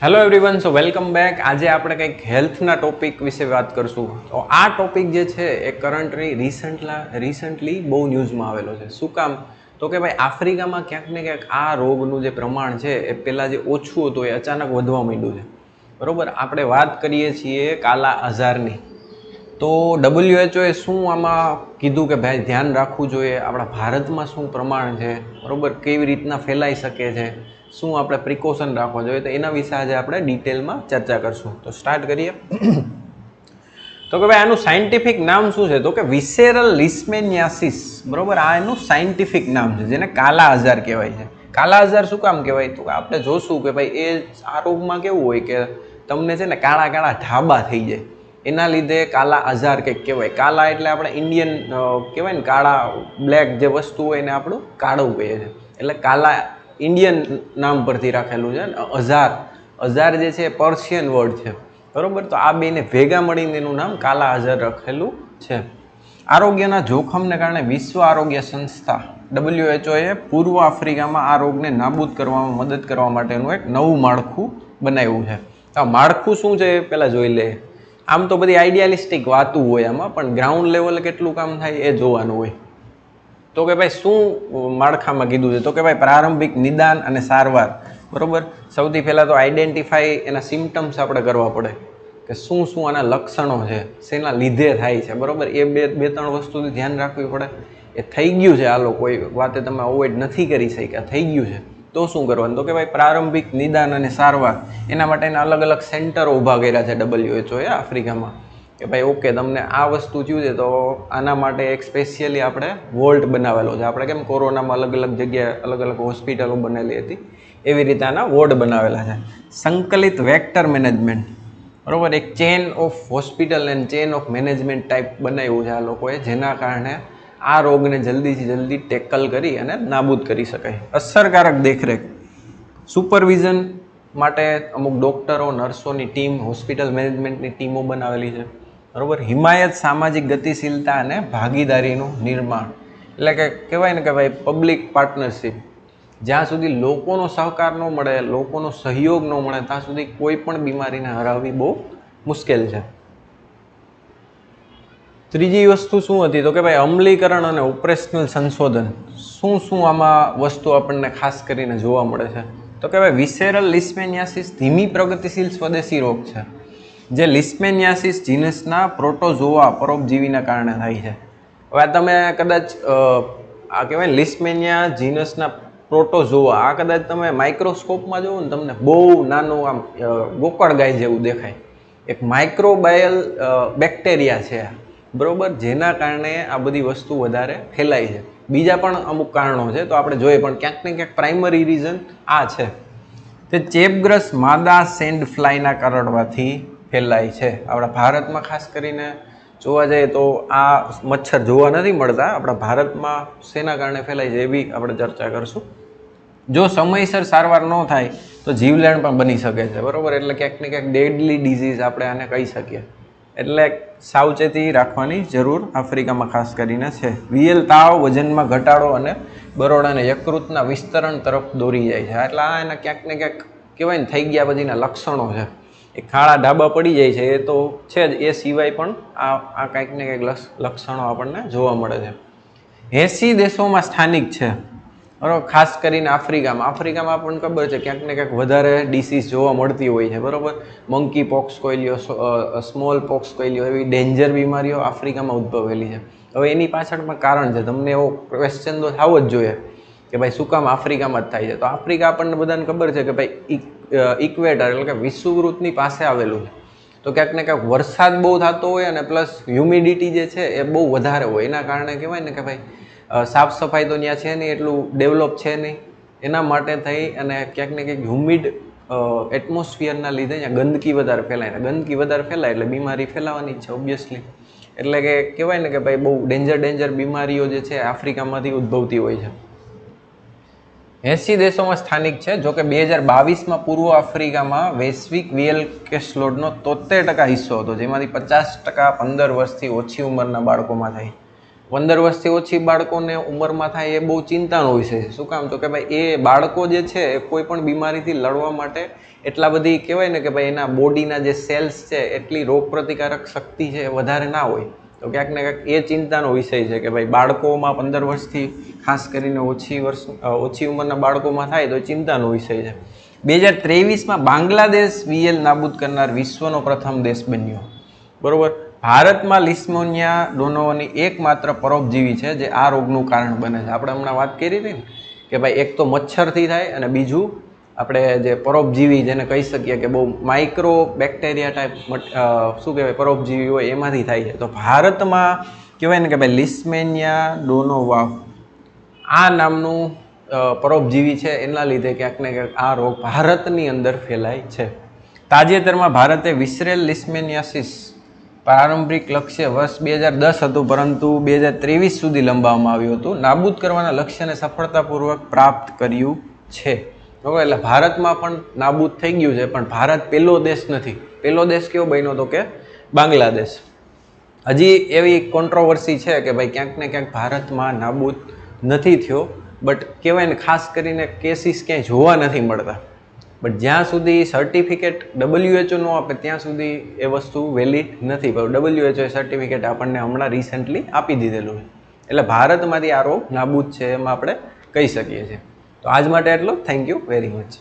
Hello everyone, સો welcome back. આજે આપણે કંઈક હેલ્થના ટોપિક વિશે વાત કરશું. તો આ ટોપિક જે છે એ કરન્ટલી રિસન્ટલી બહુ ન્યૂઝમાં આવેલો છે. શું કામ? તો કે ભાઈ આફ્રિકામાં ક્યાંક ને ક્યાંક આ રોગનું જે પ્રમાણ છે એ પહેલાં જે ઓછું હતું એ અચાનક વધવા માંડ્યું છે. બરાબર, આપણે વાત કરીએ છીએ કાલા આઝારની. તો WHO એ શું આમાં કીધું કે ભાઈ ધ્યાન રાખવું જોઈએ, આપણા ભારતમાં શું પ્રમાણ છે, બરાબર, કેવી રીતના ફેલાઈ શકે છે, શું આપણે પ્રિકોશન રાખવા જોઈએ, તો એના વિશે આજે આપણે ડિટેલમાં ચર્ચા કરશું. તો સ્ટાર્ટ કરીએ. તો કે ભાઈ આનું સાયન્ટિફિક નામ શું છે? તો કે વિસેરલ લિસ્મેનિયાસિસ. બરાબર, આ એનું સાયન્ટિફિક નામ છે, જેને કાલા આઝાર કહેવાય છે. કાલા આઝાર શું કામ કહેવાય? તો આપણે જોશું કે ભાઈ એ આ રોગમાં કેવું હોય કે તમને છે ને કાળા કાળા ઢાબા થઈ જાય, એના લીધે કાલા આઝાર કંઈક કહેવાય. કાલા એટલે આપણે ઇન્ડિયન કહેવાય ને, કાળા બ્લેક જે વસ્તુ હોય ને આપણું કાળું કહીએ છીએ, એટલે કાલા ઇન્ડિયન નામ પરથી રાખેલું છે. અઝાર જે છે એ પર્શિયન વર્ડ છે, બરાબર. તો આ બેને ભેગા મળીને એનું નામ કાલા આઝાર રખેલું છે. આરોગ્યના જોખમને કારણે વિશ્વ આરોગ્ય સંસ્થા WHO એ પૂર્વ આફ્રિકામાં આ રોગને નાબૂદ કરવામાં મદદ કરવા માટેનું એક નવું માળખું બનાવ્યું છે. આ માળખું શું છે એ પહેલાં જોઈ લે. આમ તો બધી આઈડિયાલિસ્ટિક વાતું હોય આમાં, પણ ગ્રાઉન્ડ લેવલે કેટલું કામ થાય એ જોવાનું હોય. તો કે ભાઈ શું માળખામાં કીધું છે? તો કે ભાઈ પ્રારંભિક નિદાન અને સારવાર. બરાબર, સૌથી પહેલાં તો આઈડેન્ટિફાઈ એના સિમ્ટમ્સ આપણે કરવા પડે કે શું શું આના લક્ષણો છે, શેના લીધે થાય છે. બરાબર, એ બે ત્રણ વસ્તુથી ધ્યાન રાખવી પડે. એ થઈ ગયું છે, હાલો કોઈ વાતે તમે અવોઇડ નથી કરી શક્યા, થઈ ગયું છે, તો શું કરવાનું? તો કે ભાઈ પ્રારંભિક નિદાન અને સારવાર, એના માટેના અલગ અલગ સેન્ટરો ઊભા કર્યા છે WHO એ આફ્રિકામાં, કે ભાઈ ઓકે તમને આ વસ્તુ થયું છે તો આના માટે એક સ્પેશિયલી આપણે વોલ્ટ બનાવેલો છે. આપણે કેમ કોરોનામાં અલગ અલગ જગ્યાએ અલગ અલગ હોસ્પિટલો બનેલી હતી, એવી રીતે આના વોર્ડ બનાવેલા છે. સંકલિત વેક્ટર મેનેજમેન્ટ, બરાબર, એક chain of hospital and chain of management type બનાવ્યું છે આ લોકોએ, જેના કારણે આ રોગને જલ્દીથી જલ્દી ટેકલ કરી અને નાબૂદ કરી શકાય. અસરકારક દેખરેખ, સુપરવિઝન માટે અમુક ડૉક્ટરો, નર્સોની ટીમ, હોસ્પિટલ મેનેજમેન્ટની ટીમો બનાવેલી છે. બરાબર, હિમાયત, સામાજિક ગતિશીલતા અને ભાગીદારીનું નિર્માણ, એટલે કે કહેવાય ને કે ભાઈ પબ્લિક પાર્ટનરશિપ. જ્યાં સુધી લોકોનો સહકાર ન મળે, લોકોનો સહયોગ ન મળે, ત્યાં સુધી કોઈ પણ બીમારીને હરાવવી બહુ મુશ્કેલ છે. ત્રીજી વસ્તુ શું હતી? તો કે ભાઈ અમલીકરણ અને ઓપરેશનલ સંશોધન. શું શું આમાં વસ્તુ આપણને ખાસ કરીને જોવા મળે છે? તો કે ભાઈ વિસેરલ લિસ્મેનિયાસિસ ધીમી પ્રગતિશીલ સ્વદેશી રોગ છે, જે લિસ્મેનિયાસિસ જીનસના પ્રોટોઝોઆ પરોપજીવીના કારણે થાય છે. હવે તમે કદાચ આ કહેવાય લિસ્મેનિયા જીનસના પ્રોટોઝોઆ, આ કદાચ તમે માઇક્રોસ્કોપમાં જોવો ને તમને બહુ નાનું આમ ગોકળ ગાય જેવું દેખાય. એક માઇક્રોબાયલ બેક્ટેરિયા છે, બરાબર, જેના કારણે આ બધી વસ્તુ વધારે ફેલાય છે. બીજા પણ અમુક કારણો છે, તો આપણે જોઈએ, પણ ક્યાંક ને ક્યાંક પ્રાઇમરી રીઝન આ છે. તે ચેપગ્રસ્ત માદા સેન્ડ ફ્લાયના કરડવાથી ફેલાય છે. આપણા ભારતમાં ખાસ કરીને જોવા જઈએ તો આ મચ્છર જોવા નથી મળતા. આપણા ભારતમાં શેના કારણે ફેલાય છે એ બી આપણે ચર્ચા કરશું. જો સમયસર સારવાર ન થાય તો જીવલેણ પણ બની શકે છે, બરાબર, એટલે ક્યાંક ને ક્યાંક ડેડલી ડિઝીઝ આપણે આને કહી શકીએ. એટલે સાવચેતી રાખવાની જરૂર આફ્રિકામાં ખાસ કરીને છે. વિયલ તાવ, વજનમાં ઘટાડો અને બરોડાને યકૃતના વિસ્તરણ તરફ દોરી જાય છે. એટલે આ એના ક્યાંક ને ક્યાંક કહેવાય ને થઈ ગયા પછીના લક્ષણો છે. એ કાળા ડાબા પડી જાય છે એ તો છે જ, એ સિવાય પણ આ કંઈક ને કંઈક લક્ષણો આપણને જોવા મળે છે. 80 દેશોમાં સ્થાનિક છે, બરાબર, ખાસ કરીને આફ્રિકામાં આપણને ખબર છે ક્યાંક ને ક્યાંક વધારે ડિસીઝ જોવા મળતી હોય છે, બરાબર. મંકી પોક્સ કહી લ્યો, સ્મોલ પોક્સ કહી લ્યો, એવી ડેન્જર બીમારીઓ આફ્રિકામાં ઉદ્ભવેલી છે. હવે એની પાછળ પણ કારણ છે. તમને એવો ક્વેશ્ચન તો થવો જ જોઈએ કે ભાઈ શું કામ આફ્રિકામાં જ થાય છે? તો આફ્રિકા આપણને બધાને ખબર છે કે ભાઈ ઇક્વેટર એટલે કે વિષુવવૃત્તની પાસે આવેલું છે. તો ક્યાંક ને ક્યાંક વરસાદ બહુ થતો હોય અને પ્લસ હ્યુમિડિટી જે છે એ બહુ વધારે હોય. એના કારણે કહેવાય ને કે ભાઈ સાફ સફાઈ તો ત્યાં છે નહીં, એટલું ડેવલપ છે નહીં. એના માટે થઈ અને ક્યાંક ને ક્યાંક હ્યુમિડ એટમોસ્ફિયરના લીધે ત્યાં ગંદકી વધારે ફેલાય. ગંદકી વધારે ફેલાય એટલે બીમારી ફેલાવાની જ છે ઓબ્વિયસલી. એટલે કે કહેવાય ને કે ભાઈ બહુ ડેન્જર બીમારીઓ જે છે આફ્રિકામાંથી ઉદ્ભવતી હોય છે. 80 દેશોમાં સ્થાનિક છે. જોકે 2022માં પૂર્વ આફ્રિકામાં વૈશ્વિક વિયલ કેસલોડનો 73% હિસ્સો હતો, જેમાંથી 50% 15 વર્ષથી ઓછી ઉંમરના બાળકોમાં થાય. 15 વર્ષથી ઓછી બાળકોને ઉંમરમાં થાય એ બહુ ચિંતાનો વિષય છે. શું કામ? તો કે ભાઈ એ બાળકો જે છે એ કોઈ પણ બીમારીથી લડવા માટે એટલા બધી કહેવાય ને કે ભાઈ એના બોડીના જે સેલ્સ છે એટલી રોગપ્રતિકારક શક્તિ છે એ વધારે ના હોય. તો ક્યાંક ને ક્યાંક એ ચિંતાનો વિષય છે કે ભાઈ બાળકોમાં 15 વર્ષથી ખાસ કરીને ઓછી ઉંમરના બાળકોમાં થાય તો ચિંતાનો વિષય છે. 2023માં બાંગ્લાદેશ VL નાબૂદ કરનાર વિશ્વનો પ્રથમ દેશ બન્યો. બરોબર. ભારતમાં લિસ્મોનિયા ડોનોવાની એકમાત્ર પરોપજીવી છે જે આ રોગનું કારણ બને છે. આપણે હમણાં વાત કરી હતી ને કે ભાઈ એક તો મચ્છરથી થાય અને બીજું આપણે જે પરોપજીવી જેને કહી શકીએ કે બહુ માઇક્રો બેક્ટેરિયા ટાઈપ શું કહેવાય પરોપજીવી હોય એમાંથી થાય છે. તો ભારતમાં કહેવાય ને કે ભાઈ લિસ્મેનિયા ડોનોવા આ નામનું પરોપજીવી છે એના લીધે ક્યાંક ને ક્યાંક આ રોગ ભારતની અંદર ફેલાય છે. તાજેતરમાં ભારતે વિસરેલ લિસ્મેનિયાસિસ પ્રારંભિક લક્ષ્ય વર્ષ 2010 હતું, પરંતુ 2023 સુધી લંબાવવામાં આવ્યું હતું. નાબૂદ કરવાના લક્ષ્યને સફળતાપૂર્વક પ્રાપ્ત કર્યું છે. બરાબર. એટલે ભારતમાં પણ નાબૂદ થઈ ગયું છે, પણ ભારત પહેલો દેશ નથી. પહેલો દેશ કેવો બન્યો હતો કે બાંગ્લાદેશ. હજી એવી કોન્ટ્રોવર્સી છે કે ભાઈ ક્યાંક ને ક્યાંક ભારતમાં નાબૂદ નથી થયો, બટ કહેવાય ને ખાસ કરીને કેસીસ ક્યાંય જોવા નથી મળતા. બટ જ્યાં સુધી સર્ટિફિકેટ WHO નો આપે ત્યાં સુધી એ વસ્તુ વેલિડ નથી. પણ WHO સર્ટિફિકેટ આપણને હમણાં રિસેન્ટલી આપી દીધેલું છે. એટલે ભારતમાંથી આ રોગ નાબૂદ છે એમ આપણે કહી શકીએ છીએ. તો આજ માટે એટલું. Thank you very much.